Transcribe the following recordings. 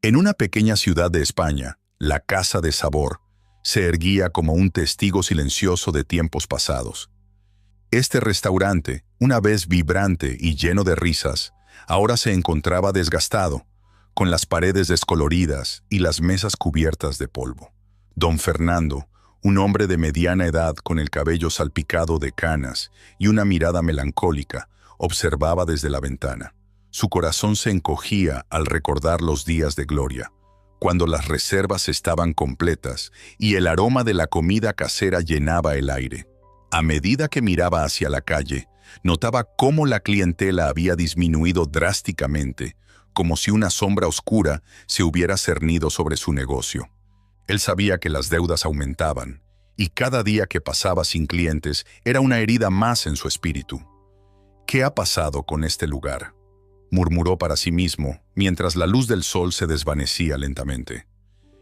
En una pequeña ciudad de España, la Casa de Sabor se erguía como un testigo silencioso de tiempos pasados. Este restaurante, una vez vibrante y lleno de risas, ahora se encontraba desgastado, con las paredes descoloridas y las mesas cubiertas de polvo. Don Fernando, un hombre de mediana edad con el cabello salpicado de canas y una mirada melancólica, observaba desde la ventana. Su corazón se encogía al recordar los días de gloria, cuando las reservas estaban completas y el aroma de la comida casera llenaba el aire. A medida que miraba hacia la calle, notaba cómo la clientela había disminuido drásticamente, como si una sombra oscura se hubiera cernido sobre su negocio. Él sabía que las deudas aumentaban, y cada día que pasaba sin clientes era una herida más en su espíritu. ¿Qué ha pasado con este lugar?, murmuró para sí mismo, mientras la luz del sol se desvanecía lentamente.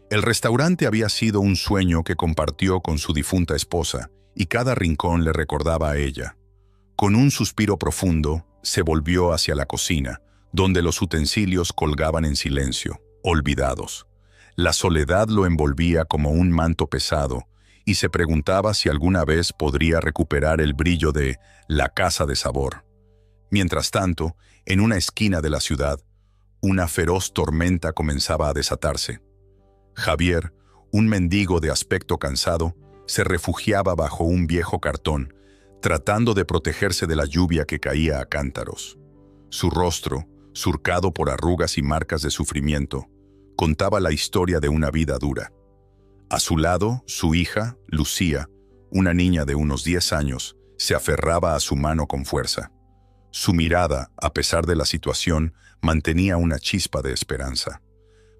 El restaurante había sido un sueño que compartió con su difunta esposa, y cada rincón le recordaba a ella. Con un suspiro profundo, se volvió hacia la cocina, donde los utensilios colgaban en silencio, olvidados. La soledad lo envolvía como un manto pesado, y se preguntaba si alguna vez podría recuperar el brillo de la Casa de Sabor. Mientras tanto, en una esquina de la ciudad, una feroz tormenta comenzaba a desatarse. Javier, un mendigo de aspecto cansado, se refugiaba bajo un viejo cartón, tratando de protegerse de la lluvia que caía a cántaros. Su rostro, surcado por arrugas y marcas de sufrimiento, contaba la historia de una vida dura. A su lado, su hija, Lucía, una niña de unos 10 años, se aferraba a su mano con fuerza. Su mirada, a pesar de la situación, mantenía una chispa de esperanza.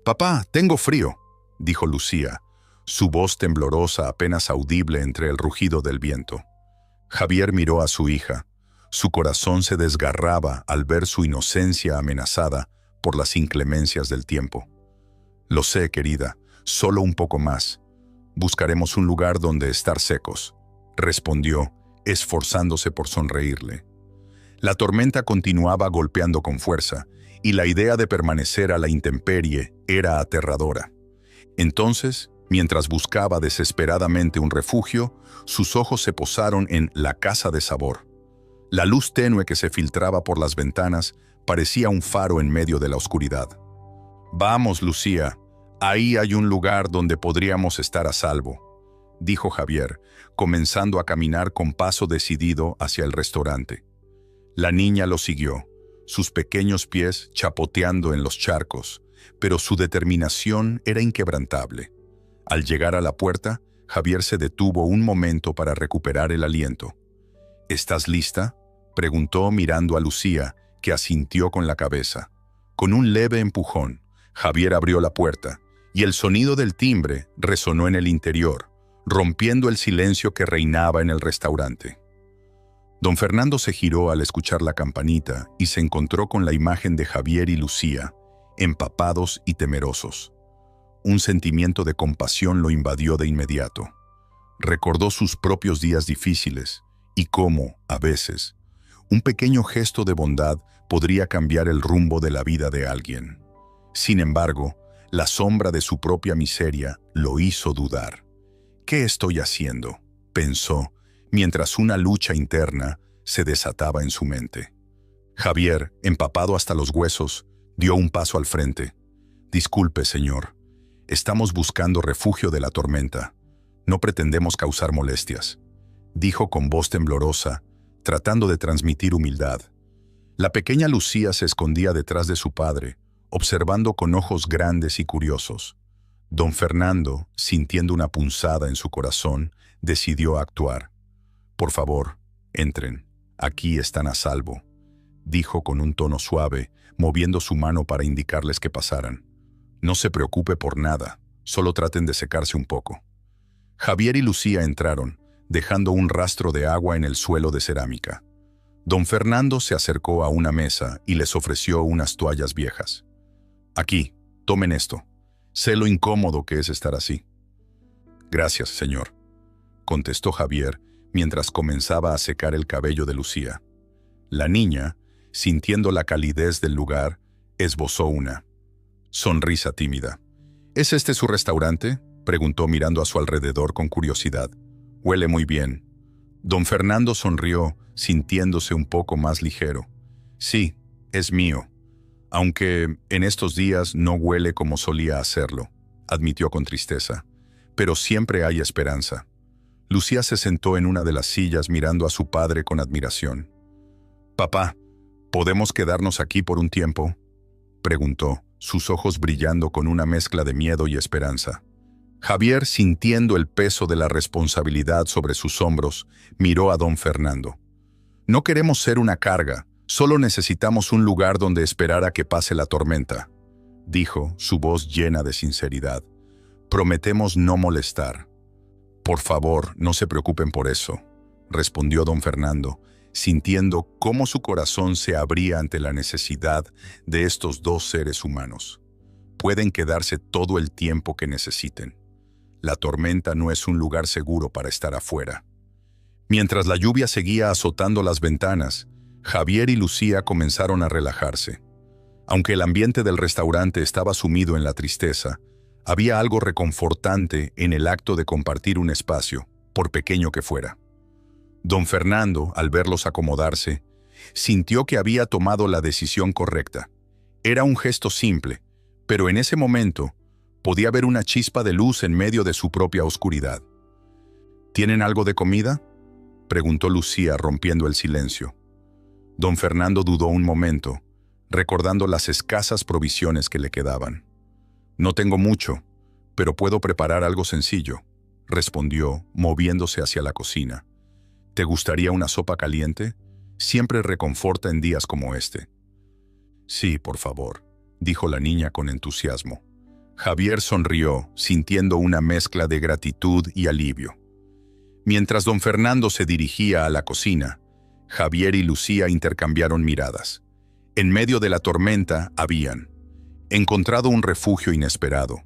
«Papá, tengo frío», dijo Lucía, su voz temblorosa apenas audible entre el rugido del viento. Javier miró a su hija. Su corazón se desgarraba al ver su inocencia amenazada por las inclemencias del tiempo. «Lo sé, querida, solo un poco más. Buscaremos un lugar donde estar secos», respondió, esforzándose por sonreírle. La tormenta continuaba golpeando con fuerza, y la idea de permanecer a la intemperie era aterradora. Entonces, mientras buscaba desesperadamente un refugio, sus ojos se posaron en la Casa de Sabor. La luz tenue que se filtraba por las ventanas parecía un faro en medio de la oscuridad. «Vamos, Lucía, ahí hay un lugar donde podríamos estar a salvo», dijo Javier, comenzando a caminar con paso decidido hacia el restaurante. La niña lo siguió, sus pequeños pies chapoteando en los charcos, pero su determinación era inquebrantable. Al llegar a la puerta, Javier se detuvo un momento para recuperar el aliento. «¿Estás lista?», preguntó mirando a Lucía, que asintió con la cabeza. Con un leve empujón, Javier abrió la puerta, y el sonido del timbre resonó en el interior, rompiendo el silencio que reinaba en el restaurante. Don Fernando se giró al escuchar la campanita y se encontró con la imagen de Javier y Lucía, empapados y temerosos. Un sentimiento de compasión lo invadió de inmediato. Recordó sus propios días difíciles y cómo, a veces, un pequeño gesto de bondad podría cambiar el rumbo de la vida de alguien. Sin embargo, la sombra de su propia miseria lo hizo dudar. «¿Qué estoy haciendo?», pensó, mientras una lucha interna se desataba en su mente. Javier, empapado hasta los huesos, dio un paso al frente. «Disculpe, señor. Estamos buscando refugio de la tormenta. No pretendemos causar molestias», dijo con voz temblorosa, tratando de transmitir humildad. La pequeña Lucía se escondía detrás de su padre, observando con ojos grandes y curiosos. Don Fernando, sintiendo una punzada en su corazón, decidió actuar. «Por favor, entren. Aquí están a salvo», dijo con un tono suave, moviendo su mano para indicarles que pasaran. «No se preocupe por nada, solo traten de secarse un poco». Javier y Lucía entraron, dejando un rastro de agua en el suelo de cerámica. Don Fernando se acercó a una mesa y les ofreció unas toallas viejas. «Aquí, tomen esto. Sé lo incómodo que es estar así». «Gracias, señor», contestó Javier, mientras comenzaba a secar el cabello de Lucía. La niña, sintiendo la calidez del lugar, esbozó una Sonrisa tímida. ¿Es este su restaurante?, preguntó mirando a su alrededor con curiosidad. Huele muy bien. Don Fernando sonrió, sintiéndose un poco más ligero. Sí, es mío, aunque en estos días no huele como solía hacerlo, admitió con tristeza. Pero siempre hay esperanza. Lucía se sentó en una de las sillas mirando a su padre con admiración. «Papá, ¿podemos quedarnos aquí por un tiempo?», preguntó, sus ojos brillando con una mezcla de miedo y esperanza. Javier, sintiendo el peso de la responsabilidad sobre sus hombros, miró a don Fernando. «No queremos ser una carga, solo necesitamos un lugar donde esperar a que pase la tormenta», dijo, su voz llena de sinceridad. «Prometemos no molestar». «Por favor, no se preocupen por eso», respondió don Fernando, sintiendo cómo su corazón se abría ante la necesidad de estos dos seres humanos. «Pueden quedarse todo el tiempo que necesiten. La tormenta no es un lugar seguro para estar afuera». Mientras la lluvia seguía azotando las ventanas, Javier y Lucía comenzaron a relajarse. Aunque el ambiente del restaurante estaba sumido en la tristeza, había algo reconfortante en el acto de compartir un espacio, por pequeño que fuera. Don Fernando, al verlos acomodarse, sintió que había tomado la decisión correcta. Era un gesto simple, pero en ese momento podía ver una chispa de luz en medio de su propia oscuridad. «¿Tienen algo de comida?», preguntó Lucía, rompiendo el silencio. Don Fernando dudó un momento, recordando las escasas provisiones que le quedaban. «No tengo mucho, pero puedo preparar algo sencillo», respondió, moviéndose hacia la cocina. «¿Te gustaría una sopa caliente? Siempre reconforta en días como este». «Sí, por favor», dijo la niña con entusiasmo. Javier sonrió, sintiendo una mezcla de gratitud y alivio. Mientras don Fernando se dirigía a la cocina, Javier y Lucía intercambiaron miradas. En medio de la tormenta habían encontrado un refugio inesperado,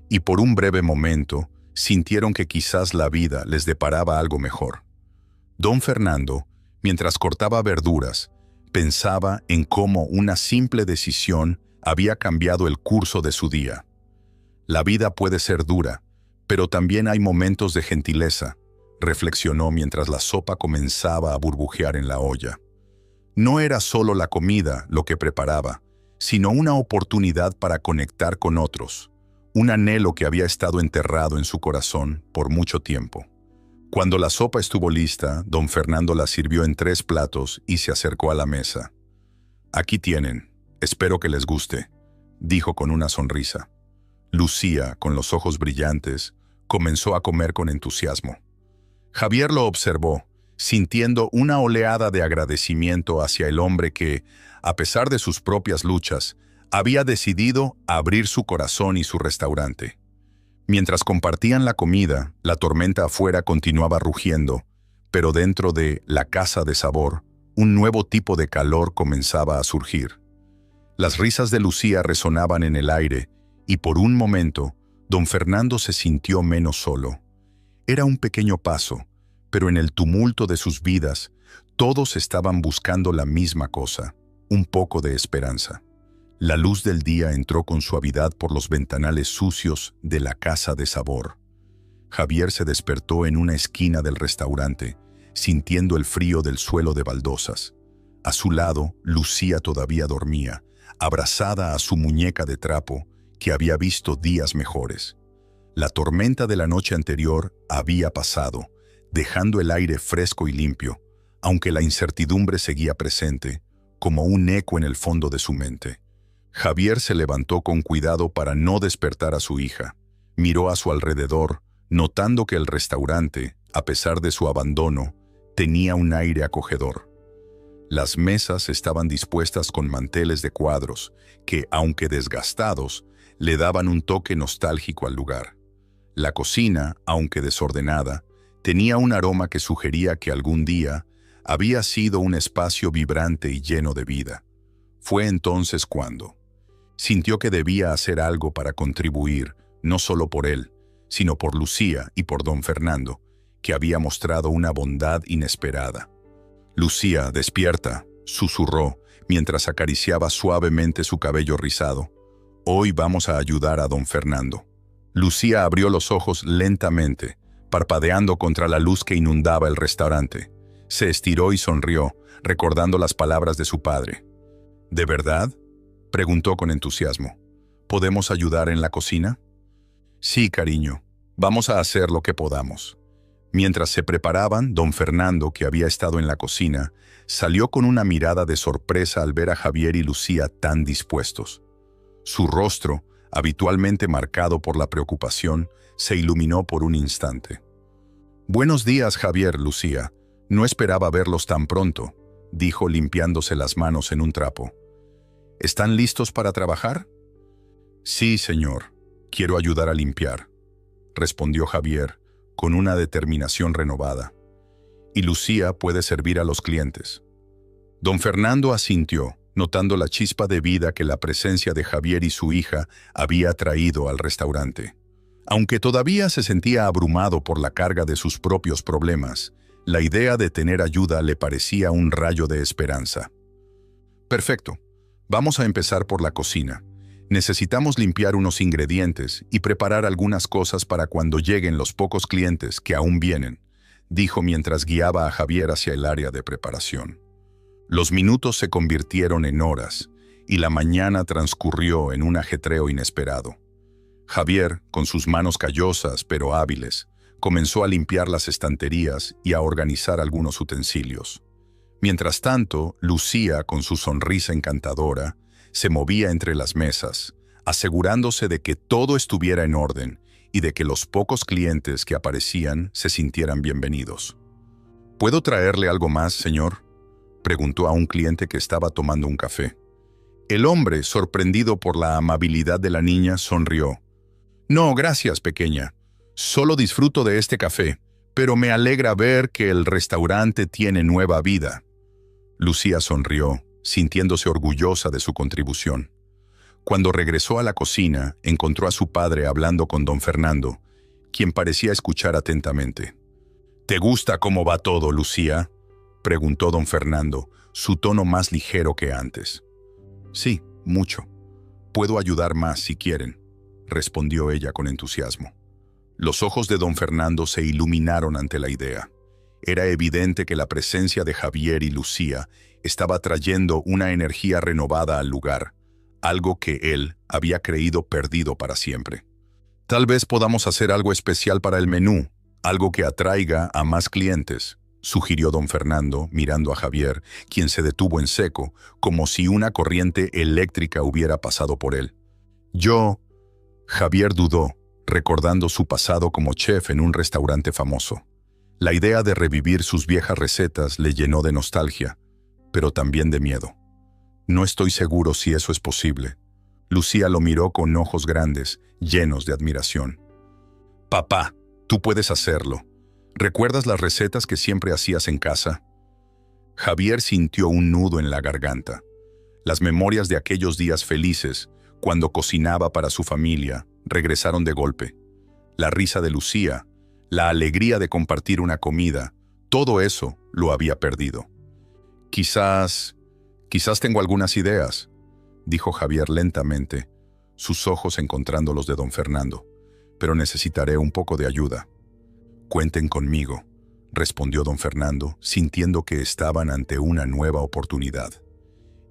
y por un breve momento sintieron que quizás la vida les deparaba algo mejor. Don Fernando, mientras cortaba verduras, pensaba en cómo una simple decisión había cambiado el curso de su día. La vida puede ser dura, pero también hay momentos de gentileza, reflexionó mientras la sopa comenzaba a burbujear en la olla. No era solo la comida lo que preparaba, sino una oportunidad para conectar con otros, un anhelo que había estado enterrado en su corazón por mucho tiempo. Cuando la sopa estuvo lista, don Fernando la sirvió en 3 platos y se acercó a la mesa. «Aquí tienen, espero que les guste», dijo con una sonrisa. Lucía, con los ojos brillantes, comenzó a comer con entusiasmo. Javier lo observó, sintiendo una oleada de agradecimiento hacia el hombre que, a pesar de sus propias luchas, había decidido abrir su corazón y su restaurante. Mientras compartían la comida, la tormenta afuera continuaba rugiendo, pero dentro de la casa de sabor, un nuevo tipo de calor comenzaba a surgir. Las risas de Lucía resonaban en el aire, y por un momento, don Fernando se sintió menos solo. Era un pequeño paso, pero en el tumulto de sus vidas, todos estaban buscando la misma cosa, un poco de esperanza. La luz del día entró con suavidad por los ventanales sucios de la casa de sabor. Javier se despertó en una esquina del restaurante, sintiendo el frío del suelo de baldosas. A su lado, Lucía todavía dormía, abrazada a su muñeca de trapo, que había visto días mejores. La tormenta de la noche anterior había pasado, dejando el aire fresco y limpio, aunque la incertidumbre seguía presente, como un eco en el fondo de su mente. Javier se levantó con cuidado para no despertar a su hija. Miró a su alrededor, notando que el restaurante, a pesar de su abandono, tenía un aire acogedor. Las mesas estaban dispuestas con manteles de cuadros que, aunque desgastados, le daban un toque nostálgico al lugar. La cocina, aunque desordenada, tenía un aroma que sugería que algún día había sido un espacio vibrante y lleno de vida. Fue entonces cuando sintió que debía hacer algo para contribuir, no solo por él, sino por Lucía y por don Fernando, que había mostrado una bondad inesperada. «Lucía, despierta», susurró, mientras acariciaba suavemente su cabello rizado. Hoy vamos a ayudar a don Fernando. Lucía abrió los ojos lentamente, parpadeando contra la luz que inundaba el restaurante. Se estiró y sonrió, recordando las palabras de su padre. ¿De verdad?, preguntó con entusiasmo. ¿Podemos ayudar en la cocina? Sí, cariño. Vamos a hacer lo que podamos. Mientras se preparaban, don Fernando, que había estado en la cocina, salió con una mirada de sorpresa al ver a Javier y Lucía tan dispuestos. Su rostro, habitualmente marcado por la preocupación, se iluminó por un instante. «Buenos días, Javier, Lucía. No esperaba verlos tan pronto», dijo limpiándose las manos en un trapo. «¿Están listos para trabajar?» «Sí, señor. Quiero ayudar a limpiar», respondió Javier, con una determinación renovada. «Y Lucía puede servir a los clientes». Don Fernando asintió, notando la chispa de vida que la presencia de Javier y su hija había traído al restaurante. Aunque todavía se sentía abrumado por la carga de sus propios problemas, la idea de tener ayuda le parecía un rayo de esperanza. «Perfecto. Vamos a empezar por la cocina. Necesitamos limpiar unos ingredientes y preparar algunas cosas para cuando lleguen los pocos clientes que aún vienen», dijo mientras guiaba a Javier hacia el área de preparación. Los minutos se convirtieron en horas y la mañana transcurrió en un ajetreo inesperado. Javier, con sus manos callosas pero hábiles, comenzó a limpiar las estanterías y a organizar algunos utensilios. Mientras tanto, Lucía, con su sonrisa encantadora, se movía entre las mesas, asegurándose de que todo estuviera en orden y de que los pocos clientes que aparecían se sintieran bienvenidos. «¿Puedo traerle algo más, señor?», preguntó a un cliente que estaba tomando un café. El hombre, sorprendido por la amabilidad de la niña, sonrió. «No, gracias, pequeña. Solo disfruto de este café, pero me alegra ver que el restaurante tiene nueva vida». Lucía sonrió, sintiéndose orgullosa de su contribución. Cuando regresó a la cocina, encontró a su padre hablando con don Fernando, quien parecía escuchar atentamente. «¿Te gusta cómo va todo, Lucía?», preguntó don Fernando, su tono más ligero que antes. «Sí, mucho. Puedo ayudar más si quieren», respondió ella con entusiasmo. Los ojos de don Fernando se iluminaron ante la idea. Era evidente que la presencia de Javier y Lucía estaba trayendo una energía renovada al lugar, algo que él había creído perdido para siempre. «Tal vez podamos hacer algo especial para el menú, algo que atraiga a más clientes», sugirió don Fernando, mirando a Javier, quien se detuvo en seco, como si una corriente eléctrica hubiera pasado por él. Javier dudó, recordando su pasado como chef en un restaurante famoso. La idea de revivir sus viejas recetas le llenó de nostalgia, pero también de miedo. «No estoy seguro si eso es posible». Lucía lo miró con ojos grandes, llenos de admiración. «Papá, tú puedes hacerlo. ¿Recuerdas las recetas que siempre hacías en casa?». Javier sintió un nudo en la garganta. Las memorias de aquellos días felices, cuando cocinaba para su familia, regresaron de golpe. La risa de Lucía, la alegría de compartir una comida, todo eso lo había perdido. Quizás tengo algunas ideas», dijo Javier lentamente, sus ojos encontrando los de don Fernando. «Pero necesitaré un poco de ayuda». «Cuenten conmigo», respondió don Fernando, sintiendo que estaban ante una nueva oportunidad.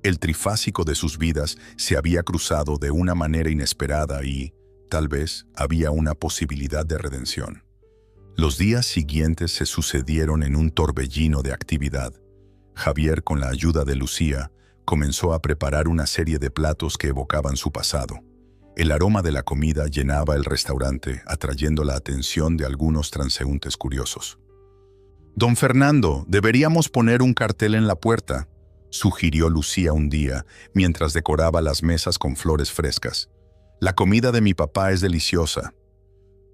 El trifásico de sus vidas se había cruzado de una manera inesperada y, tal vez, había una posibilidad de redención. Los días siguientes se sucedieron en un torbellino de actividad. Javier, con la ayuda de Lucía, comenzó a preparar una serie de platos que evocaban su pasado. El aroma de la comida llenaba el restaurante, atrayendo la atención de algunos transeúntes curiosos. «Don Fernando, deberíamos poner un cartel en la puerta», sugirió Lucía un día, mientras decoraba las mesas con flores frescas. «La comida de mi papá es deliciosa».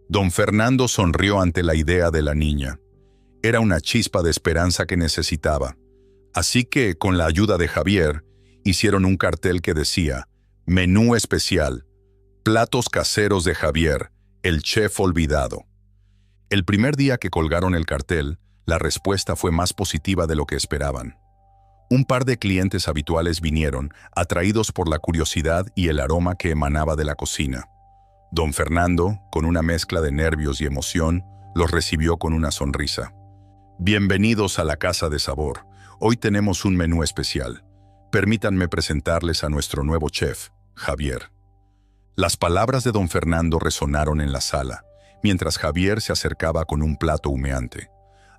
Don Fernando sonrió ante la idea de la niña. Era una chispa de esperanza que necesitaba. Así que, con la ayuda de Javier, hicieron un cartel que decía: «Menú especial. Platos caseros de Javier, el chef olvidado». El primer día que colgaron el cartel, la respuesta fue más positiva de lo que esperaban. Un par de clientes habituales vinieron, atraídos por la curiosidad y el aroma que emanaba de la cocina. Don Fernando, con una mezcla de nervios y emoción, los recibió con una sonrisa. Bienvenidos a la Casa de Sabor. Hoy tenemos un menú especial. Permítanme presentarles a nuestro nuevo chef, Javier. Las palabras de don Fernando resonaron en la sala, mientras Javier se acercaba con un plato humeante.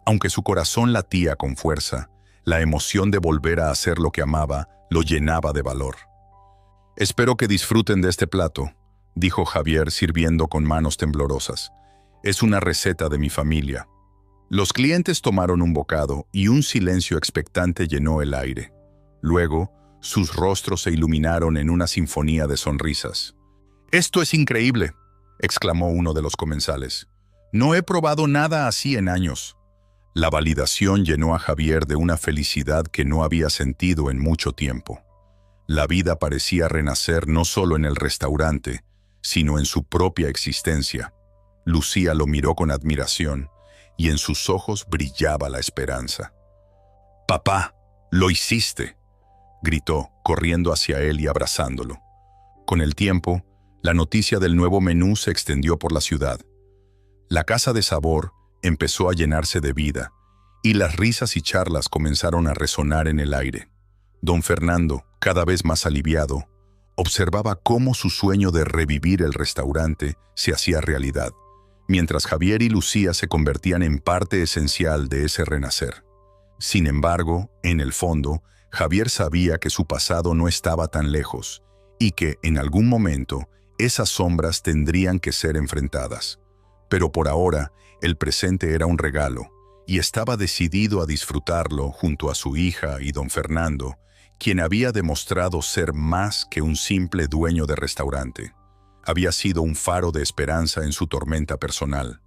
Aunque su corazón latía con fuerza, la emoción de volver a hacer lo que amaba lo llenaba de valor. «Espero que disfruten de este plato», dijo Javier sirviendo con manos temblorosas. «Es una receta de mi familia». Los clientes tomaron un bocado y un silencio expectante llenó el aire. Luego, sus rostros se iluminaron en una sinfonía de sonrisas. «¡Esto es increíble!», exclamó uno de los comensales. «No he probado nada así en años». La validación llenó a Javier de una felicidad que no había sentido en mucho tiempo. La vida parecía renacer no solo en el restaurante, sino en su propia existencia. Lucía lo miró con admiración, y en sus ojos brillaba la esperanza. «¡Papá, lo hiciste!», gritó, corriendo hacia él y abrazándolo. Con el tiempo, la noticia del nuevo menú se extendió por la ciudad. La Casa de Sabor empezó a llenarse de vida, y las risas y charlas comenzaron a resonar en el aire. Don Fernando, cada vez más aliviado, observaba cómo su sueño de revivir el restaurante se hacía realidad, mientras Javier y Lucía se convertían en parte esencial de ese renacer. Sin embargo, en el fondo, Javier sabía que su pasado no estaba tan lejos, y que, en algún momento, esas sombras tendrían que ser enfrentadas. Pero por ahora, el presente era un regalo, y estaba decidido a disfrutarlo junto a su hija y don Fernando, quien había demostrado ser más que un simple dueño de restaurante. Había sido un faro de esperanza en su tormenta personal.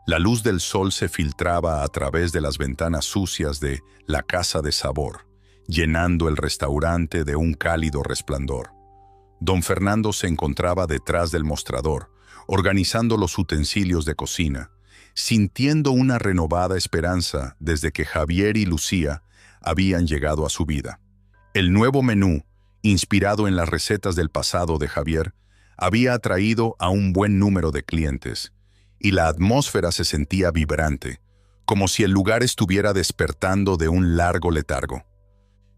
La luz del sol se filtraba a través de las ventanas sucias de la Casa de Sabor, llenando el restaurante de un cálido resplandor. Don Fernando se encontraba detrás del mostrador, organizando los utensilios de cocina, sintiendo una renovada esperanza desde que Javier y Lucía habían llegado a su vida. El nuevo menú, inspirado en las recetas del pasado de Javier, había atraído a un buen número de clientes, y la atmósfera se sentía vibrante, como si el lugar estuviera despertando de un largo letargo.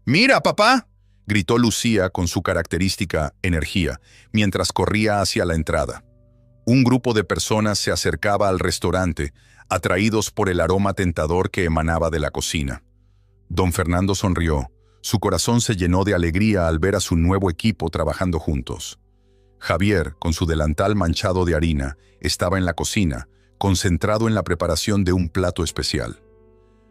«¡Mira, papá!», gritó Lucía con su característica energía, mientras corría hacia la entrada. Un grupo de personas se acercaba al restaurante, atraídos por el aroma tentador que emanaba de la cocina. Don Fernando sonrió. Su corazón se llenó de alegría al ver a su nuevo equipo trabajando juntos. Javier, con su delantal manchado de harina, estaba en la cocina, concentrado en la preparación de un plato especial.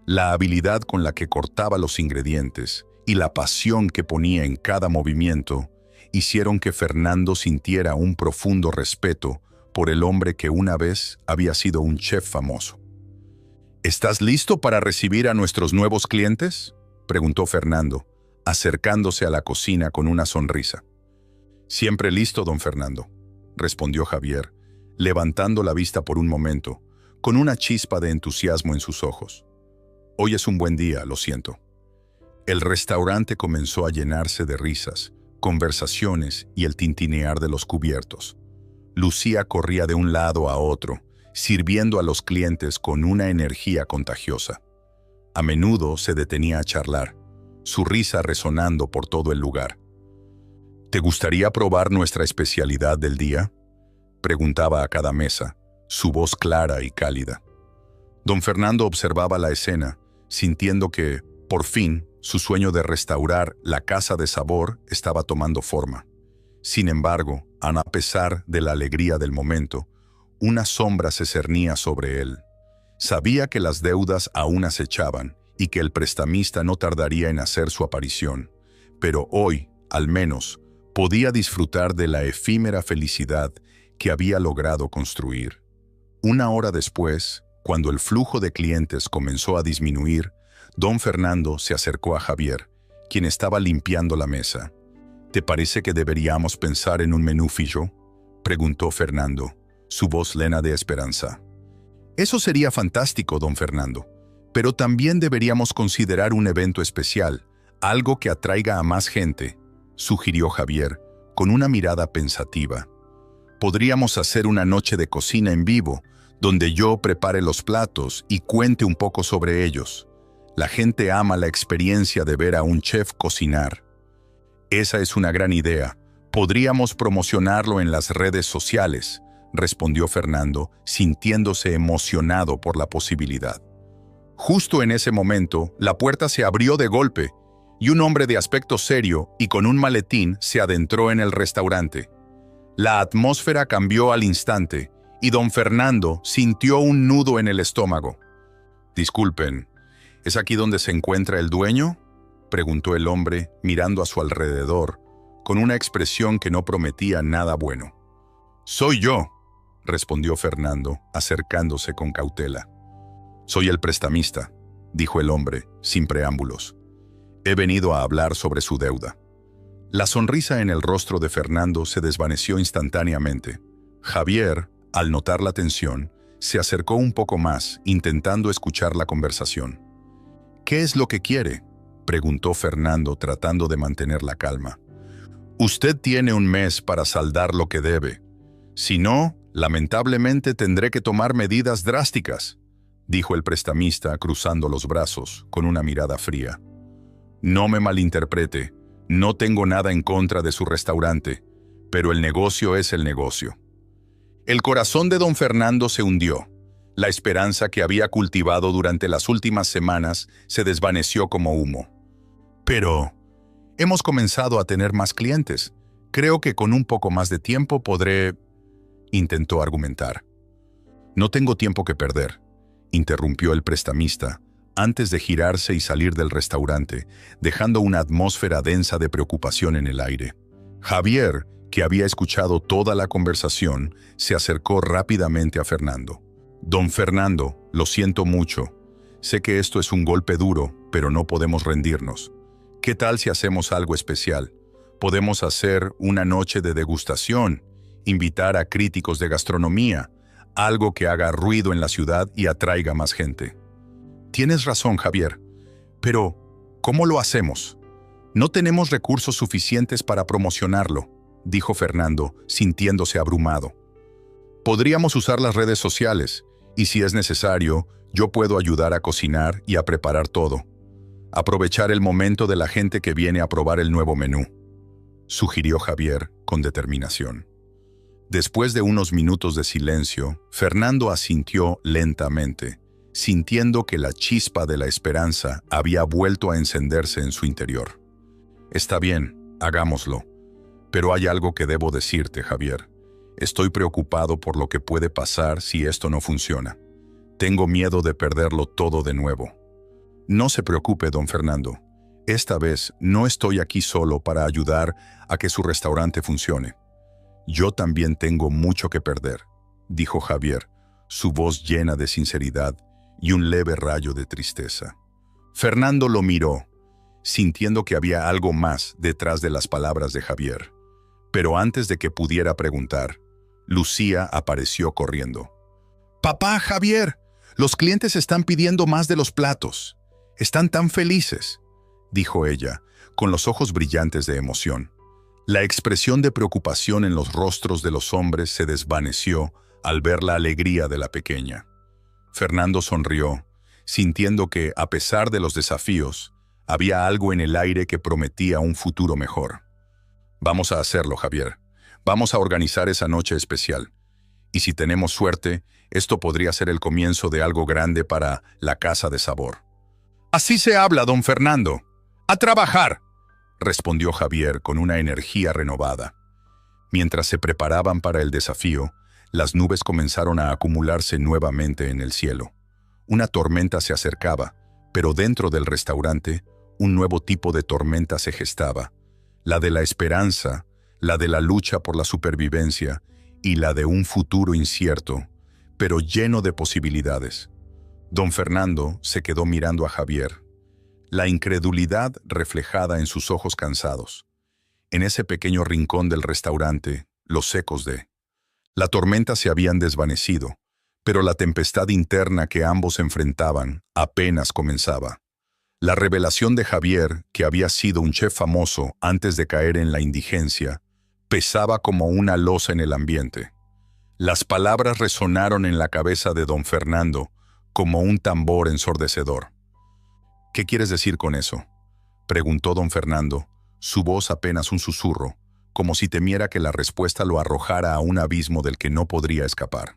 La habilidad con la que cortaba los ingredientes y la pasión que ponía en cada movimiento hicieron que Fernando sintiera un profundo respeto por el hombre que una vez había sido un chef famoso. «¿Estás listo para recibir a nuestros nuevos clientes?», preguntó Fernando, acercándose a la cocina con una sonrisa. «Siempre listo, don Fernando», respondió Javier, levantando la vista por un momento, con una chispa de entusiasmo en sus ojos. «Hoy es un buen día, lo siento». El restaurante comenzó a llenarse de risas, conversaciones y el tintinear de los cubiertos. Lucía corría de un lado a otro, sirviendo a los clientes con una energía contagiosa. A menudo se detenía a charlar, su risa resonando por todo el lugar. «¿Te gustaría probar nuestra especialidad del día?», preguntaba a cada mesa, su voz clara y cálida. Don Fernando observaba la escena, sintiendo que, por fin, su sueño de restaurar la Casa de Sabor estaba tomando forma. Sin embargo, a pesar de la alegría del momento, una sombra se cernía sobre él. Sabía que las deudas aún acechaban y que el prestamista no tardaría en hacer su aparición, pero hoy, al menos, podía disfrutar de la efímera felicidad que había logrado construir. Una hora después, cuando el flujo de clientes comenzó a disminuir, don Fernando se acercó a Javier, quien estaba limpiando la mesa. «¿Te parece que deberíamos pensar en un menú fijo?», preguntó Fernando, su voz llena de esperanza. «Eso sería fantástico, don Fernando, pero también deberíamos considerar un evento especial, Algo que atraiga a más gente, sugirió Javier, con una mirada pensativa. Podríamos hacer una noche de cocina en vivo, donde yo prepare los platos y cuente un poco sobre ellos. La gente ama la experiencia de ver a un chef cocinar. Esa es una gran idea. Podríamos promocionarlo en las redes sociales, respondió Fernando, sintiéndose emocionado por la posibilidad. Justo en ese momento, la puerta se abrió de golpe y un hombre de aspecto serio y con un maletín se adentró en el restaurante. La atmósfera cambió al instante y don Fernando sintió un nudo en el estómago. «Disculpen, ¿es aquí donde se encuentra el dueño?», preguntó el hombre, mirando a su alrededor, con una expresión que no prometía nada bueno. «Soy yo», respondió Fernando, acercándose con cautela. «Soy el prestamista», dijo el hombre, sin preámbulos. «He venido a hablar sobre su deuda». La sonrisa en el rostro de Fernando se desvaneció instantáneamente. Javier, al notar la tensión, se acercó un poco más, intentando escuchar la conversación. «¿Qué es lo que quiere?», preguntó Fernando, tratando de mantener la calma. «Usted tiene un mes para saldar lo que debe. Si no, lamentablemente tendré que tomar medidas drásticas», dijo el prestamista, cruzando los brazos, con una mirada fría. «No me malinterprete, no tengo nada en contra de su restaurante, pero el negocio es el negocio». El corazón de don Fernando se hundió. La esperanza que había cultivado durante las últimas semanas se desvaneció como humo. «Pero hemos comenzado a tener más clientes. Creo que con un poco más de tiempo podré…», intentó argumentar. «No tengo tiempo que perder», interrumpió el prestamista, antes de girarse y salir del restaurante, dejando una atmósfera densa de preocupación en el aire. Javier, que había escuchado toda la conversación, se acercó rápidamente a Fernando. «Don Fernando, lo siento mucho. Sé que esto es un golpe duro, pero no podemos rendirnos. ¿Qué tal si hacemos algo especial? Podemos hacer una noche de degustación, invitar a críticos de gastronomía, algo que haga ruido en la ciudad y atraiga más gente». «Tienes razón, Javier. Pero, ¿cómo lo hacemos? No tenemos recursos suficientes para promocionarlo», dijo Fernando, sintiéndose abrumado. «Podríamos usar las redes sociales, y si es necesario, yo puedo ayudar a cocinar y a preparar todo. Aprovechar el momento de la gente que viene a probar el nuevo menú», sugirió Javier con determinación. Después de unos minutos de silencio, Fernando asintió lentamente, sintiendo que la chispa de la esperanza había vuelto a encenderse en su interior. «Está bien, hagámoslo. Pero hay algo que debo decirte, Javier. Estoy preocupado por lo que puede pasar si esto no funciona. Tengo miedo de perderlo todo de nuevo». «No se preocupe, don Fernando. Esta vez no estoy aquí solo para ayudar a que su restaurante funcione. Yo también tengo mucho que perder», dijo Javier, su voz llena de sinceridad y un leve rayo de tristeza. Fernando lo miró, sintiendo que había algo más detrás de las palabras de Javier. Pero antes de que pudiera preguntar, Lucía apareció corriendo. «Papá, Javier, los clientes están pidiendo más de los platos. Están tan felices», dijo ella, con los ojos brillantes de emoción. La expresión de preocupación en los rostros de los hombres se desvaneció al ver la alegría de la pequeña. Fernando sonrió, sintiendo que, a pesar de los desafíos, había algo en el aire que prometía un futuro mejor. «Vamos a hacerlo, Javier. Vamos a organizar esa noche especial. Y si tenemos suerte, esto podría ser el comienzo de algo grande para la Casa de Sabor». «Así se habla, don Fernando. ¡A trabajar!», respondió Javier con una energía renovada. Mientras se preparaban para el desafío, las nubes comenzaron a acumularse nuevamente en el cielo. Una tormenta se acercaba, pero dentro del restaurante, un nuevo tipo de tormenta se gestaba, la de la esperanza, la de la lucha por la supervivencia y la de un futuro incierto, pero lleno de posibilidades. Don Fernando se quedó mirando a Javier, la incredulidad reflejada en sus ojos cansados. En ese pequeño rincón del restaurante, los ecos de la tormenta se habían desvanecido, pero la tempestad interna que ambos enfrentaban apenas comenzaba. La revelación de Javier, que había sido un chef famoso antes de caer en la indigencia, pesaba como una losa en el ambiente. Las palabras resonaron en la cabeza de don Fernando como un tambor ensordecedor. ¿Qué quieres decir con eso?, preguntó don Fernando, su voz apenas un susurro, como si temiera que la respuesta lo arrojara a un abismo del que no podría escapar.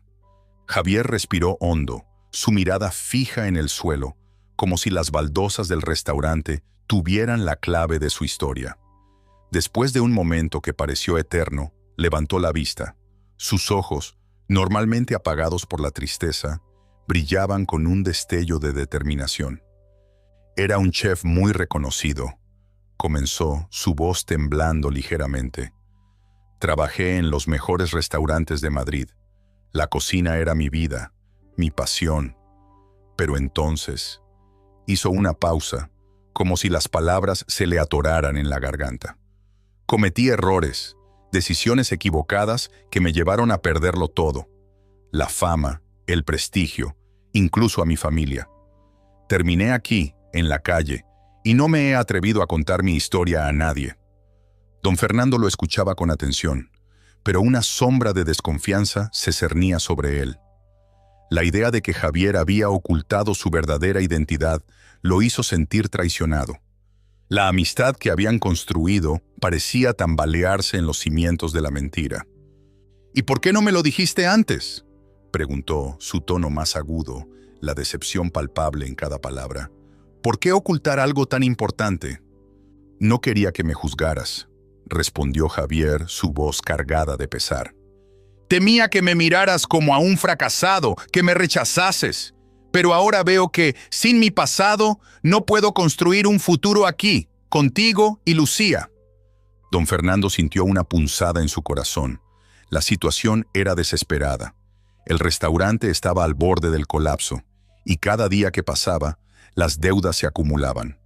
Javier respiró hondo, su mirada fija en el suelo, como si las baldosas del restaurante tuvieran la clave de su historia. Después de un momento que pareció eterno, levantó la vista. Sus ojos, normalmente apagados por la tristeza, brillaban con un destello de determinación. Era un chef muy reconocido, comenzó, su voz temblando ligeramente. Trabajé en los mejores restaurantes de Madrid. La cocina era mi vida, mi pasión. Pero entonces, hizo una pausa, como si las palabras se le atoraran en la garganta. Cometí errores, decisiones equivocadas que me llevaron a perderlo todo. La fama, el prestigio, incluso a mi familia. Terminé aquí, en la calle, y no me he atrevido a contar mi historia a nadie. Don Fernando lo escuchaba con atención, pero una sombra de desconfianza se cernía sobre él. La idea de que Javier había ocultado su verdadera identidad lo hizo sentir traicionado. La amistad que habían construido parecía tambalearse en los cimientos de la mentira. «¿Y por qué no me lo dijiste antes?», preguntó, su tono más agudo, la decepción palpable en cada palabra. «¿Por qué ocultar algo tan importante?». «No quería que me juzgaras», respondió Javier, su voz cargada de pesar. «Temía que me miraras como a un fracasado, que me rechazases. Pero ahora veo que, sin mi pasado, no puedo construir un futuro aquí, contigo y Lucía». Don Fernando sintió una punzada en su corazón. La situación era desesperada. El restaurante estaba al borde del colapso, y cada día que pasaba, las deudas se acumulaban.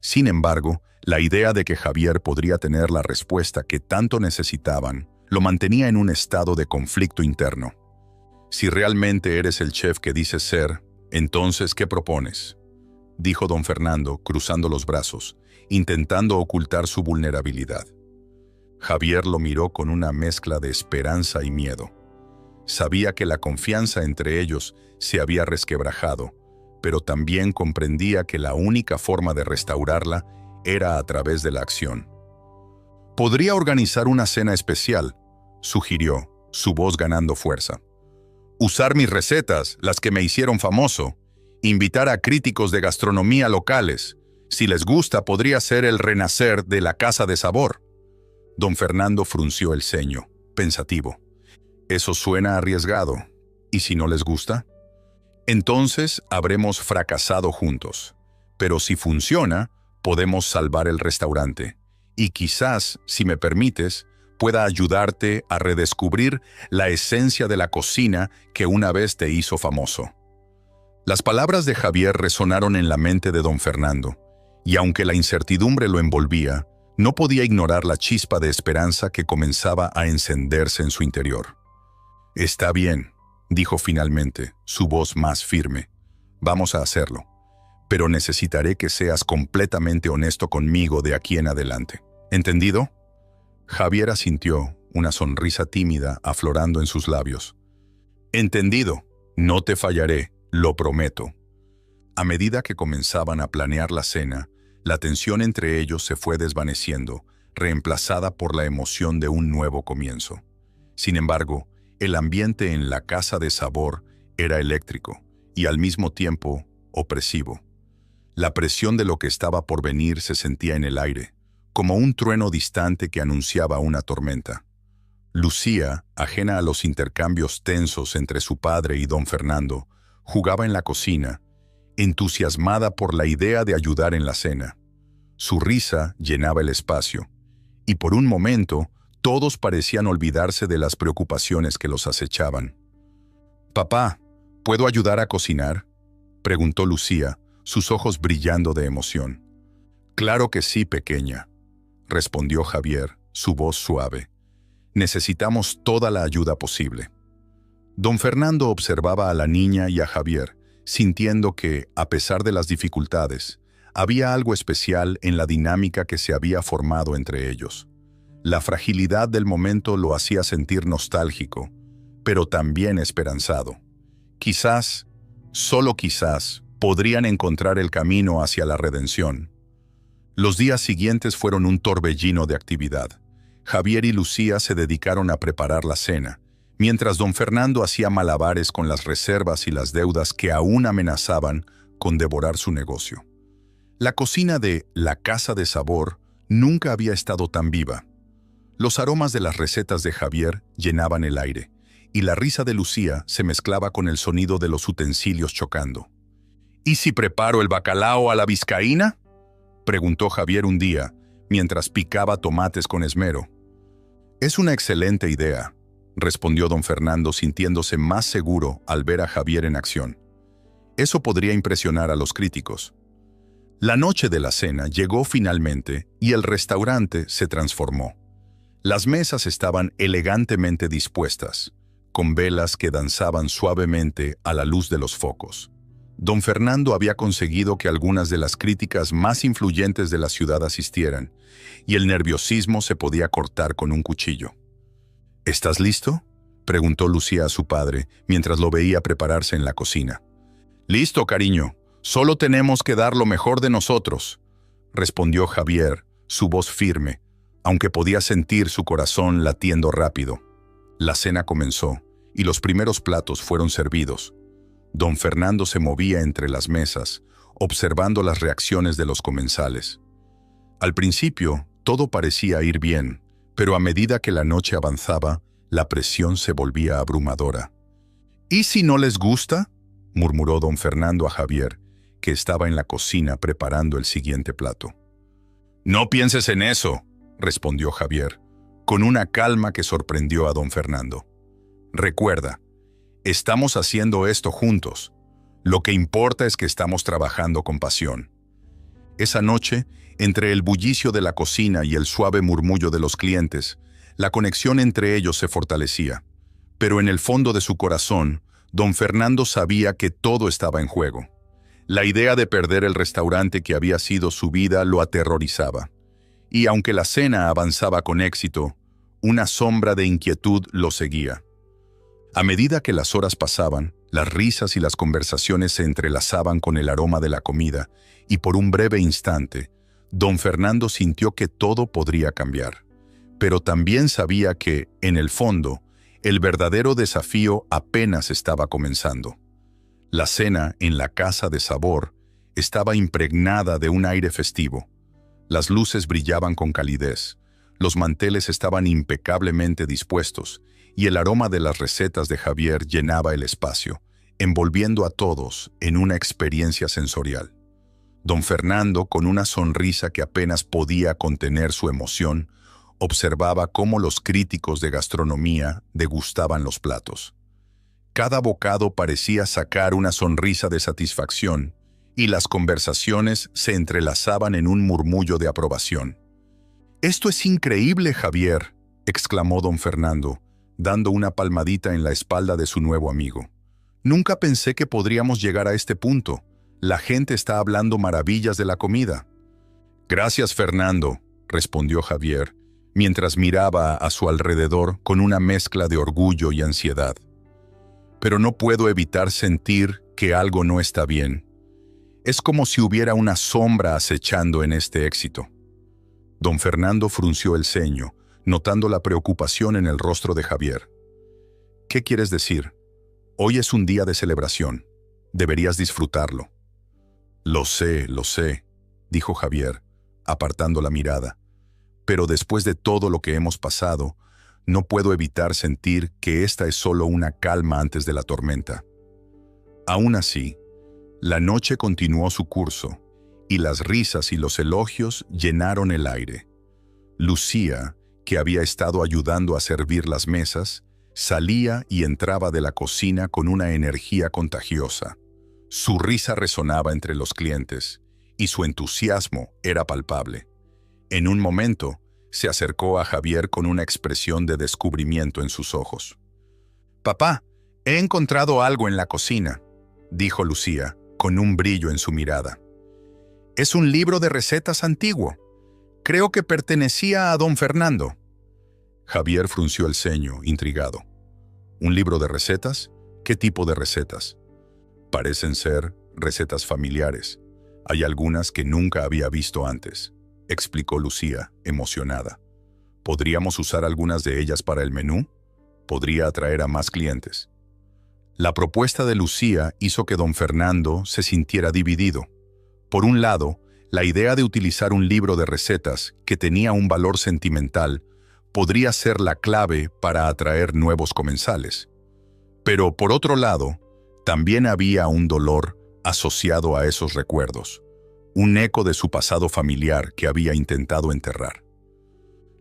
Sin embargo, la idea de que Javier podría tener la respuesta que tanto necesitaban lo mantenía en un estado de conflicto interno. «Si realmente eres el chef que dices ser, entonces, ¿qué propones?», dijo don Fernando, cruzando los brazos, intentando ocultar su vulnerabilidad. Javier lo miró con una mezcla de esperanza y miedo. Sabía que la confianza entre ellos se había resquebrajado, pero también comprendía que la única forma de restaurarla era a través de la acción. «Podría organizar una cena especial», sugirió, su voz ganando fuerza. «Usar mis recetas, las que me hicieron famoso. Invitar a críticos de gastronomía locales. Si les gusta, podría ser el renacer de la Casa de Sabor». Don Fernando frunció el ceño, pensativo. «Eso suena arriesgado. ¿Y si no les gusta?». «Entonces habremos fracasado juntos. Pero si funciona, podemos salvar el restaurante. Y quizás, si me permites, pueda ayudarte a redescubrir la esencia de la cocina que una vez te hizo famoso». Las palabras de Javier resonaron en la mente de don Fernando, y aunque la incertidumbre lo envolvía, no podía ignorar la chispa de esperanza que comenzaba a encenderse en su interior. «Está bien», dijo finalmente, su voz más firme. «Vamos a hacerlo. Pero necesitaré que seas completamente honesto conmigo de aquí en adelante. ¿Entendido?». Javier asintió, una sonrisa tímida aflorando en sus labios. «Entendido. No te fallaré, lo prometo». A medida que comenzaban a planear la cena, la tensión entre ellos se fue desvaneciendo, reemplazada por la emoción de un nuevo comienzo. Sin embargo, el ambiente en la Casa de Sabor era eléctrico y al mismo tiempo opresivo. La presión de lo que estaba por venir se sentía en el aire, como un trueno distante que anunciaba una tormenta. Lucía, ajena a los intercambios tensos entre su padre y don Fernando, jugaba en la cocina, entusiasmada por la idea de ayudar en la cena. Su risa llenaba el espacio, y por un momento todos parecían olvidarse de las preocupaciones que los acechaban. «Papá, ¿puedo ayudar a cocinar?», preguntó Lucía, sus ojos brillando de emoción. «Claro que sí, pequeña», respondió Javier, su voz suave. «Necesitamos toda la ayuda posible». Don Fernando observaba a la niña y a Javier, sintiendo que, a pesar de las dificultades, Había algo especial en la dinámica que se había formado entre ellos. La fragilidad del momento lo hacía sentir nostálgico, pero también esperanzado. Quizás, solo quizás, podrían encontrar el camino hacia la redención. Los días siguientes fueron un torbellino de actividad. Javier y Lucía se dedicaron a preparar la cena, mientras don Fernando hacía malabares con las reservas y las deudas que aún amenazaban con devorar su negocio. La cocina de La Casa de Sabor nunca había estado tan viva. Los aromas de las recetas de Javier llenaban el aire, y la risa de Lucía se mezclaba con el sonido de los utensilios chocando. ¿Y si preparo el bacalao a la vizcaína?, preguntó Javier un día, mientras picaba tomates con esmero. «Es una excelente idea», respondió don Fernando sintiéndose más seguro al ver a Javier en acción. Eso podría impresionar a los críticos. La noche de la cena llegó finalmente y el restaurante se transformó. Las mesas estaban elegantemente dispuestas, con velas que danzaban suavemente a la luz de los focos. Don Fernando había conseguido que algunas de las críticas más influyentes de la ciudad asistieran, y el nerviosismo se podía cortar con un cuchillo. «¿Estás listo?», preguntó Lucía a su padre, mientras lo veía prepararse en la cocina. «Listo, cariño. Solo tenemos que dar lo mejor de nosotros», respondió Javier, su voz firme, aunque podía sentir su corazón latiendo rápido. La cena comenzó, y los primeros platos fueron servidos. Don Fernando se movía entre las mesas, observando las reacciones de los comensales. Al principio, todo parecía ir bien, pero a medida que la noche avanzaba, la presión se volvía abrumadora. «¿Y si no les gusta?», murmuró don Fernando a Javier, que estaba en la cocina preparando el siguiente plato. «No pienses en eso», respondió Javier, con una calma que sorprendió a don Fernando. «Recuerda, estamos haciendo esto juntos. Lo que importa es que estamos trabajando con pasión». Esa noche, entre el bullicio de la cocina y el suave murmullo de los clientes, la conexión entre ellos se fortalecía. Pero en el fondo de su corazón, don Fernando sabía que todo estaba en juego. La idea de perder el restaurante que había sido su vida lo aterrorizaba. Y aunque la cena avanzaba con éxito, una sombra de inquietud lo seguía. A medida que las horas pasaban, las risas y las conversaciones se entrelazaban con el aroma de la comida, y por un breve instante, don Fernando sintió que todo podría cambiar. Pero también sabía que, en el fondo, el verdadero desafío apenas estaba comenzando. La cena en La Casa de Sabor estaba impregnada de un aire festivo. Las luces brillaban con calidez, los manteles estaban impecablemente dispuestos, y el aroma de las recetas de Javier llenaba el espacio, envolviendo a todos en una experiencia sensorial. Don Fernando, con una sonrisa que apenas podía contener su emoción, observaba cómo los críticos de gastronomía degustaban los platos. Cada bocado parecía sacar una sonrisa de satisfacción, y las conversaciones se entrelazaban en un murmullo de aprobación. «Esto es increíble, Javier», exclamó don Fernando, dando una palmadita en la espalda de su nuevo amigo. «Nunca pensé que podríamos llegar a este punto. La gente está hablando maravillas de la comida». «Gracias, Fernando», respondió Javier, mientras miraba a su alrededor con una mezcla de orgullo y ansiedad. «Pero no puedo evitar sentir que algo no está bien. Es como si hubiera una sombra acechando en este éxito». Don Fernando frunció el ceño, notando la preocupación en el rostro de Javier. «¿Qué quieres decir? Hoy es un día de celebración. Deberías disfrutarlo». Lo sé», dijo Javier, apartando la mirada. «Pero después de todo lo que hemos pasado, no puedo evitar sentir que esta es solo una calma antes de la tormenta». Aún así, la noche continuó su curso, y las risas y los elogios llenaron el aire. Lucía, que había estado ayudando a servir las mesas, salía y entraba de la cocina con una energía contagiosa. Su risa resonaba entre los clientes, y su entusiasmo era palpable. En un momento, se acercó a Javier con una expresión de descubrimiento en sus ojos. «Papá, he encontrado algo en la cocina», dijo Lucía, con un brillo en su mirada. Es un libro de recetas antiguo. Creo que pertenecía a don Fernando. Javier frunció el ceño, intrigado. ¿Un libro de recetas? ¿Qué tipo de recetas? Parecen ser recetas familiares. Hay algunas que nunca había visto antes, explicó Lucía, emocionada. ¿Podríamos usar algunas de ellas para el menú? Podría atraer a más clientes. La propuesta de Lucía hizo que don Fernando se sintiera dividido. Por un lado, la idea de utilizar un libro de recetas que tenía un valor sentimental podría ser la clave para atraer nuevos comensales. Pero por otro lado, también había un dolor asociado a esos recuerdos, un eco de su pasado familiar que había intentado enterrar.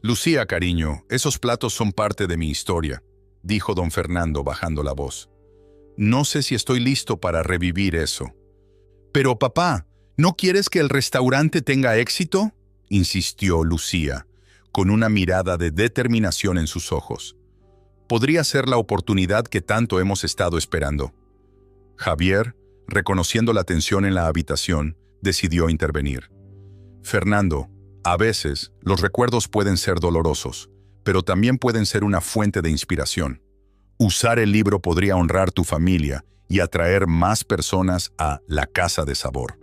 Lucía, cariño, esos platos son parte de mi historia, dijo don Fernando bajando la voz. No sé si estoy listo para revivir eso. Pero papá, ¿no quieres que el restaurante tenga éxito?, insistió Lucía, con una mirada de determinación en sus ojos. Podría ser la oportunidad que tanto hemos estado esperando. Javier, reconociendo la tensión en la habitación, decidió intervenir. Fernando, a veces los recuerdos pueden ser dolorosos, pero también pueden ser una fuente de inspiración. Usar el libro podría honrar tu familia y atraer más personas a la Casa de Sabor.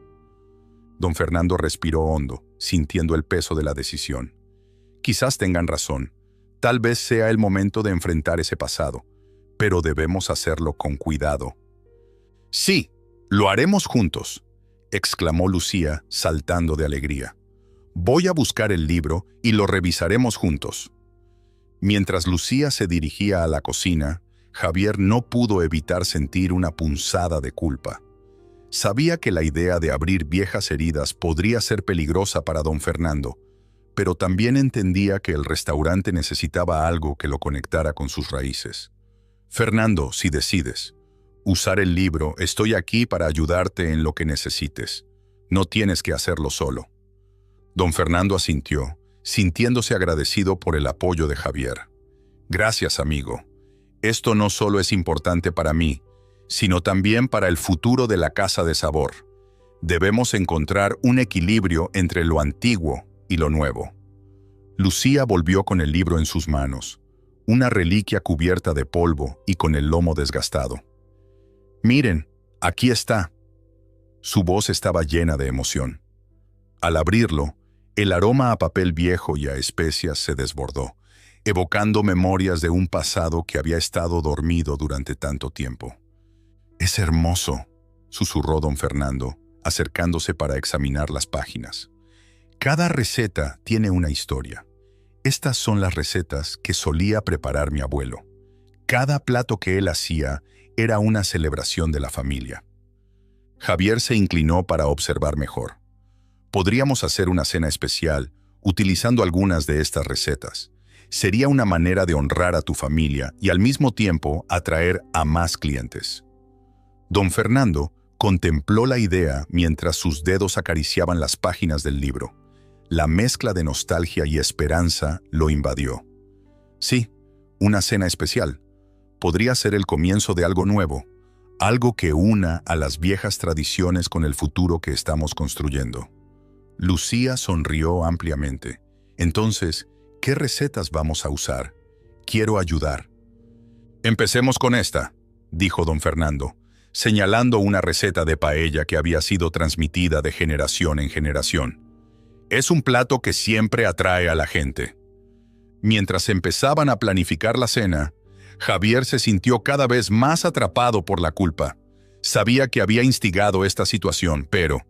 Don Fernando respiró hondo, sintiendo el peso de la decisión. Quizás tengan razón. Tal vez sea el momento de enfrentar ese pasado, pero debemos hacerlo con cuidado. Sí, lo haremos juntos, exclamó Lucía, saltando de alegría. Voy a buscar el libro y lo revisaremos juntos. Mientras Lucía se dirigía a la cocina, Javier no pudo evitar sentir una punzada de culpa. Sabía que la idea de abrir viejas heridas podría ser peligrosa para don Fernando, pero también entendía que el restaurante necesitaba algo que lo conectara con sus raíces. Fernando, si decides usar el libro, estoy aquí para ayudarte en lo que necesites. No tienes que hacerlo solo. Don Fernando asintió, sintiéndose agradecido por el apoyo de Javier. Gracias, amigo. Esto no solo es importante para mí, sino también para el futuro de la Casa de Sabor. Debemos encontrar un equilibrio entre lo antiguo y lo nuevo. Lucía volvió con el libro en sus manos, una reliquia cubierta de polvo y con el lomo desgastado. Miren, aquí está. Su voz estaba llena de emoción. Al abrirlo, el aroma a papel viejo y a especias se desbordó, evocando memorias de un pasado que había estado dormido durante tanto tiempo. «Es hermoso», susurró don Fernando, acercándose para examinar las páginas. «Cada receta tiene una historia. Estas son las recetas que solía preparar mi abuelo. Cada plato que él hacía era una celebración de la familia». Javier se inclinó para observar mejor. «Podríamos hacer una cena especial utilizando algunas de estas recetas. Sería una manera de honrar a tu familia y al mismo tiempo atraer a más clientes». Don Fernando contempló la idea mientras sus dedos acariciaban las páginas del libro. La mezcla de nostalgia y esperanza lo invadió. Sí, una cena especial. Podría ser el comienzo de algo nuevo, algo que una a las viejas tradiciones con el futuro que estamos construyendo. Lucía sonrió ampliamente. Entonces, ¿qué recetas vamos a usar? Quiero ayudar. Empecemos con esta, dijo don Fernando, señalando una receta de paella que había sido transmitida de generación en generación. Es un plato que siempre atrae a la gente. Mientras empezaban a planificar la cena, Javier se sintió cada vez más atrapado por la culpa. Sabía que había instigado esta situación, pero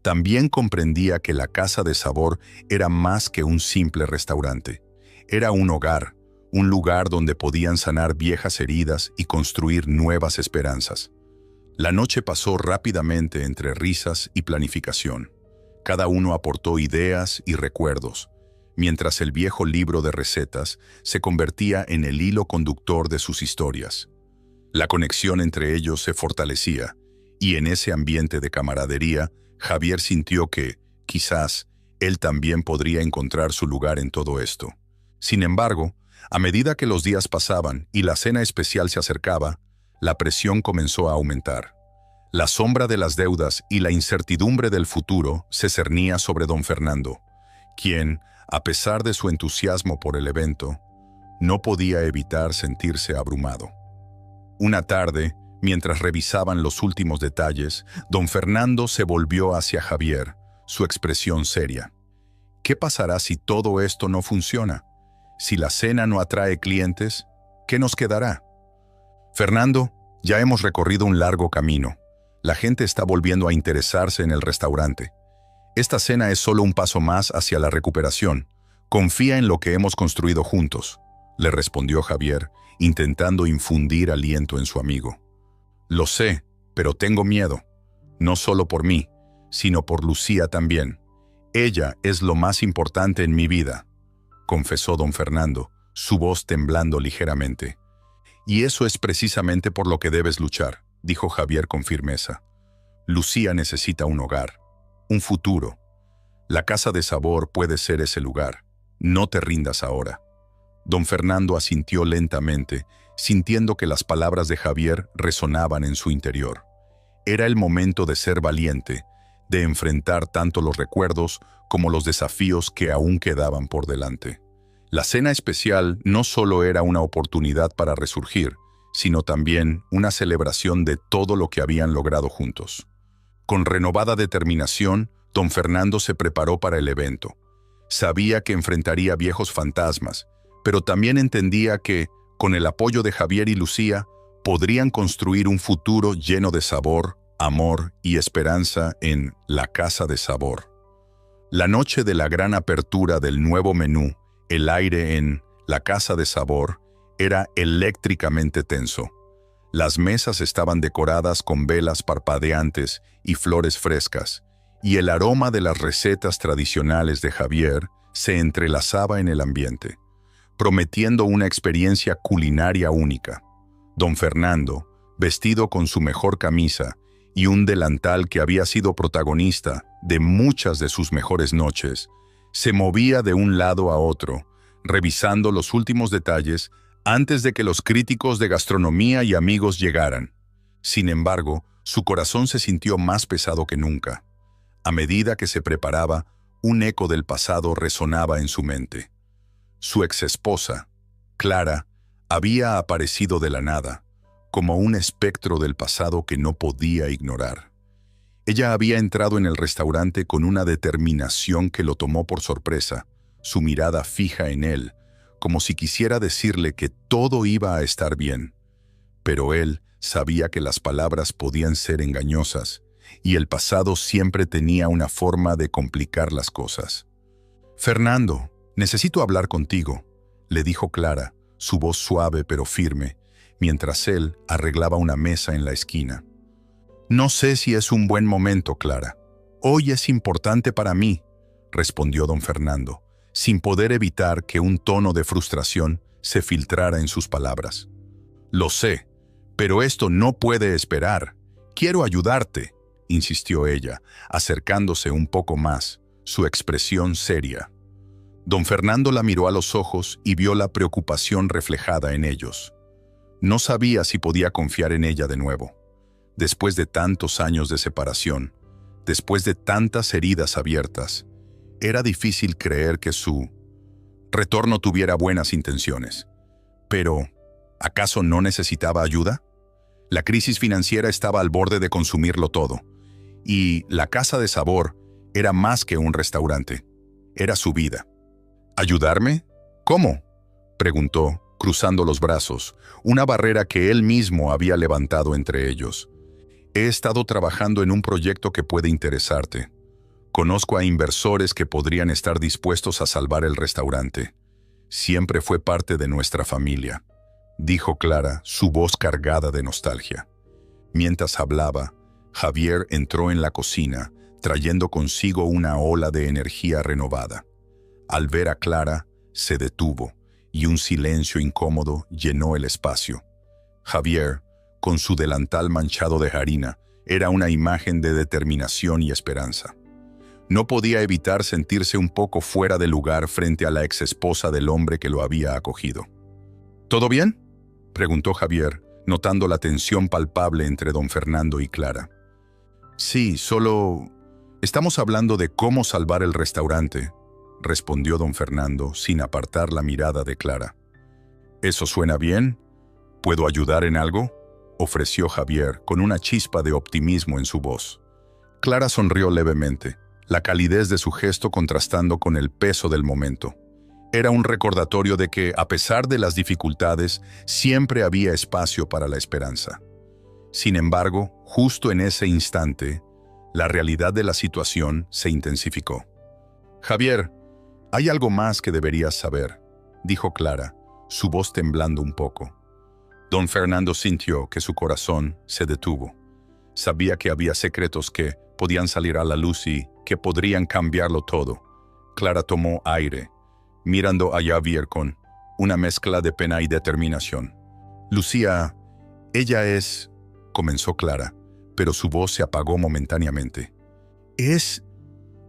también comprendía que la Casa de Sabor era más que un simple restaurante. Era un hogar, un lugar donde podían sanar viejas heridas y construir nuevas esperanzas. La noche pasó rápidamente entre risas y planificación. Cada uno aportó ideas y recuerdos, mientras el viejo libro de recetas se convertía en el hilo conductor de sus historias. La conexión entre ellos se fortalecía, y en ese ambiente de camaradería, Javier sintió que, quizás, él también podría encontrar su lugar en todo esto. Sin embargo, a medida que los días pasaban y la cena especial se acercaba, la presión comenzó a aumentar. La sombra de las deudas y la incertidumbre del futuro se cernía sobre don Fernando, quien, a pesar de su entusiasmo por el evento, no podía evitar sentirse abrumado. Una tarde, mientras revisaban los últimos detalles, don Fernando se volvió hacia Javier, su expresión seria. ¿Qué pasará si todo esto no funciona? Si la cena no atrae clientes, ¿qué nos quedará? Fernando, ya hemos recorrido un largo camino. La gente está volviendo a interesarse en el restaurante. Esta cena es solo un paso más hacia la recuperación. Confía en lo que hemos construido juntos, le respondió Javier, intentando infundir aliento en su amigo. Lo sé, pero tengo miedo. No solo por mí, sino por Lucía también. Ella es lo más importante en mi vida, confesó don Fernando, su voz temblando ligeramente. Y eso es precisamente por lo que debes luchar, dijo Javier con firmeza. Lucía necesita un hogar, un futuro. La Casa de Sabor puede ser ese lugar. No te rindas ahora. Don Fernando asintió lentamente, sintiendo que las palabras de Javier resonaban en su interior. Era el momento de ser valiente, de enfrentar tanto los recuerdos como los desafíos que aún quedaban por delante. La cena especial no solo era una oportunidad para resurgir, sino también una celebración de todo lo que habían logrado juntos. Con renovada determinación, don Fernando se preparó para el evento. Sabía que enfrentaría viejos fantasmas, pero también entendía que, con el apoyo de Javier y Lucía, podrían construir un futuro lleno de sabor, amor y esperanza en la Casa de Sabor. La noche de la gran apertura del nuevo menú, el aire en la Casa de Sabor era eléctricamente tenso. Las mesas estaban decoradas con velas parpadeantes y flores frescas, y el aroma de las recetas tradicionales de Javier se entrelazaba en el ambiente, prometiendo una experiencia culinaria única. Don Fernando, vestido con su mejor camisa y un delantal que había sido protagonista de muchas de sus mejores noches, se movía de un lado a otro, revisando los últimos detalles antes de que los críticos de gastronomía y amigos llegaran. Sin embargo, su corazón se sintió más pesado que nunca. A medida que se preparaba, un eco del pasado resonaba en su mente. Su exesposa, Clara, había aparecido de la nada, como un espectro del pasado que no podía ignorar. Ella había entrado en el restaurante con una determinación que lo tomó por sorpresa, su mirada fija en él, como si quisiera decirle que todo iba a estar bien. Pero él sabía que las palabras podían ser engañosas, y el pasado siempre tenía una forma de complicar las cosas. «Fernando, necesito hablar contigo», le dijo Clara, su voz suave pero firme, mientras él arreglaba una mesa en la esquina. «No sé si es un buen momento, Clara. Hoy es importante para mí», respondió don Fernando, sin poder evitar que un tono de frustración se filtrara en sus palabras. «Lo sé, pero esto no puede esperar. Quiero ayudarte», insistió ella, acercándose un poco más, su expresión seria. Don Fernando la miró a los ojos y vio la preocupación reflejada en ellos. No sabía si podía confiar en ella de nuevo. Después de tantos años de separación, después de tantas heridas abiertas, era difícil creer que su retorno tuviera buenas intenciones. Pero, ¿acaso no necesitaba ayuda? La crisis financiera estaba al borde de consumirlo todo, y la Casa de Sabor era más que un restaurante, era su vida. ¿Ayudarme? ¿Cómo?, preguntó, cruzando los brazos, una barrera que él mismo había levantado entre ellos. He estado trabajando en un proyecto que puede interesarte. Conozco a inversores que podrían estar dispuestos a salvar el restaurante. Siempre fue parte de nuestra familia, dijo Clara, su voz cargada de nostalgia. Mientras hablaba, Javier entró en la cocina, trayendo consigo una ola de energía renovada. Al ver a Clara, se detuvo, y un silencio incómodo llenó el espacio. Javier, con su delantal manchado de harina, era una imagen de determinación y esperanza. No podía evitar sentirse un poco fuera de lugar frente a la exesposa del hombre que lo había acogido. ¿Todo bien?, preguntó Javier, notando la tensión palpable entre don Fernando y Clara. Sí, solo estamos hablando de cómo salvar el restaurante, respondió don Fernando sin apartar la mirada de Clara. ¿Eso suena bien? ¿Puedo ayudar en algo?, ofreció Javier con una chispa de optimismo en su voz. Clara sonrió levemente, la calidez de su gesto contrastando con el peso del momento. Era un recordatorio de que, a pesar de las dificultades, siempre había espacio para la esperanza. Sin embargo, justo en ese instante, la realidad de la situación se intensificó. «Javier, hay algo más que deberías saber», dijo Clara, su voz temblando un poco. Don Fernando sintió que su corazón se detuvo. Sabía que había secretos que podían salir a la luz y que podrían cambiarlo todo. Clara tomó aire, mirando a Javier con una mezcla de pena y determinación. «Lucía, ella es...», comenzó Clara, pero su voz se apagó momentáneamente. «¿Es...?»,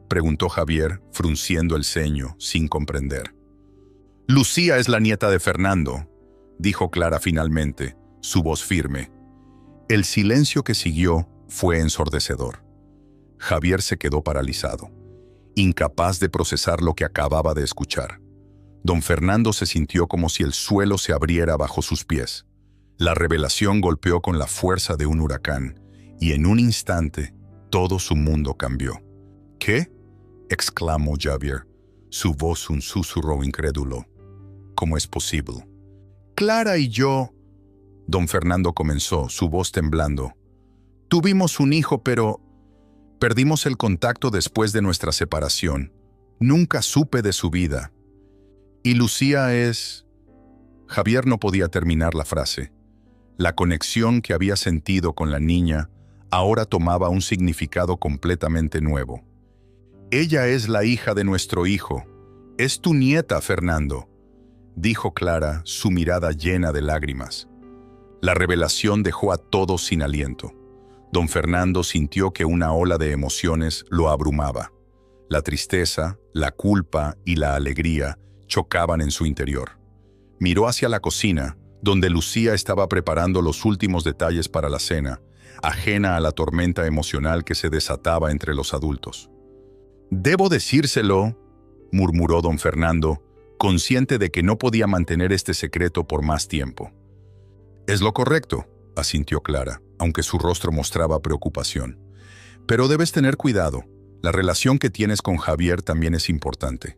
preguntó Javier, frunciendo el ceño, sin comprender. «Lucía es la nieta de Fernando», dijo Clara finalmente, su voz firme. El silencio que siguió fue ensordecedor. Javier se quedó paralizado, incapaz de procesar lo que acababa de escuchar. Don Fernando se sintió como si el suelo se abriera bajo sus pies. La revelación golpeó con la fuerza de un huracán, y en un instante todo su mundo cambió. «¿Qué?», exclamó Javier, su voz un susurro incrédulo. «¿Cómo es posible?». «Clara y yo», don Fernando comenzó, su voz temblando. «Tuvimos un hijo, pero perdimos el contacto después de nuestra separación. Nunca supe de su vida. Y Lucía es...». Javier no podía terminar la frase. La conexión que había sentido con la niña ahora tomaba un significado completamente nuevo. «Ella es la hija de nuestro hijo. Es tu nieta, Fernando», dijo Clara, su mirada llena de lágrimas. La revelación dejó a todos sin aliento. Don Fernando sintió que una ola de emociones lo abrumaba. La tristeza, la culpa y la alegría chocaban en su interior. Miró hacia la cocina, donde Lucía estaba preparando los últimos detalles para la cena, ajena a la tormenta emocional que se desataba entre los adultos. «Debo decírselo», murmuró don Fernando, consciente de que no podía mantener este secreto por más tiempo. «Es lo correcto», asintió Clara, aunque su rostro mostraba preocupación. «Pero debes tener cuidado. La relación que tienes con Javier también es importante».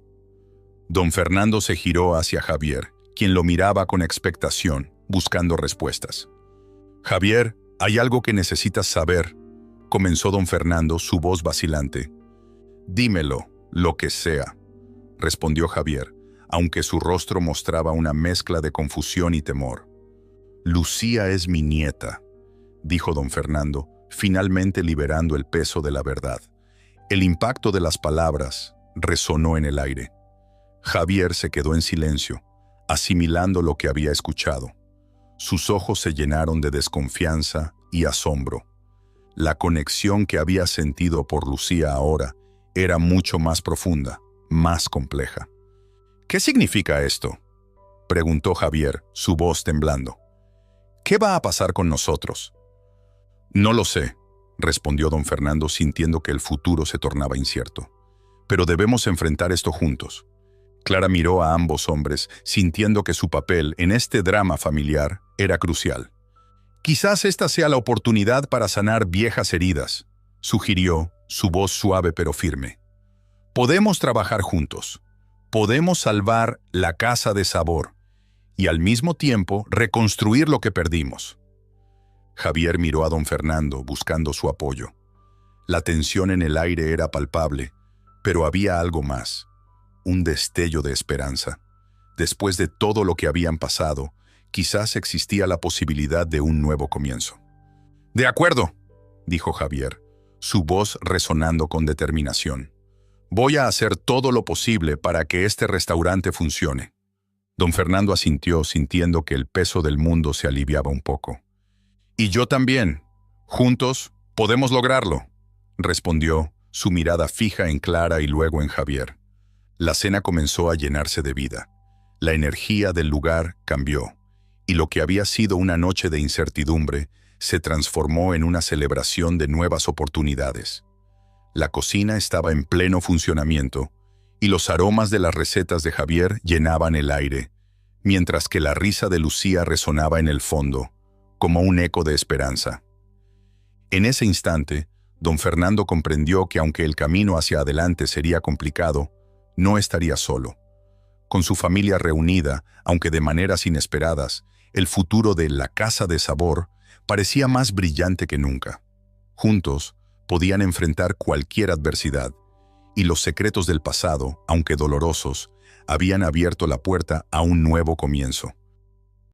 Don Fernando se giró hacia Javier, quien lo miraba con expectación, buscando respuestas. «Javier, hay algo que necesitas saber», comenzó don Fernando, su voz vacilante. «Dímelo, lo que sea», respondió Javier, aunque su rostro mostraba una mezcla de confusión y temor. «Lucía es mi nieta», dijo don Fernando, finalmente liberando el peso de la verdad. El impacto de las palabras resonó en el aire. Javier se quedó en silencio, asimilando lo que había escuchado. Sus ojos se llenaron de desconfianza y asombro. La conexión que había sentido por Lucía ahora era mucho más profunda, más compleja. «¿Qué significa esto?», preguntó Javier, su voz temblando. «¿Qué va a pasar con nosotros?». «No lo sé», respondió don Fernando, sintiendo que el futuro se tornaba incierto. «Pero debemos enfrentar esto juntos». Clara miró a ambos hombres, sintiendo que su papel en este drama familiar era crucial. «Quizás esta sea la oportunidad para sanar viejas heridas», sugirió, su voz suave pero firme. «Podemos trabajar juntos. Podemos salvar la casa de Sabor y al mismo tiempo reconstruir lo que perdimos». Javier miró a don Fernando buscando su apoyo. La tensión en el aire era palpable, pero había algo más, un destello de esperanza. Después de todo lo que habían pasado, quizás existía la posibilidad de un nuevo comienzo. «De acuerdo», dijo Javier, su voz resonando con determinación. «Voy a hacer todo lo posible para que este restaurante funcione». Don Fernando asintió, sintiendo que el peso del mundo se aliviaba un poco. «Y yo también. Juntos podemos lograrlo», respondió, su mirada fija en Clara y luego en Javier. La cena comenzó a llenarse de vida. La energía del lugar cambió, y lo que había sido una noche de incertidumbre se transformó en una celebración de nuevas oportunidades. La cocina estaba en pleno funcionamiento y los aromas de las recetas de Javier llenaban el aire, mientras que la risa de Lucía resonaba en el fondo, como un eco de esperanza. En ese instante, don Fernando comprendió que aunque el camino hacia adelante sería complicado, no estaría solo. Con su familia reunida, aunque de maneras inesperadas, el futuro de la Casa de Sabor parecía más brillante que nunca. Juntos, podían enfrentar cualquier adversidad, y los secretos del pasado, aunque dolorosos, habían abierto la puerta a un nuevo comienzo.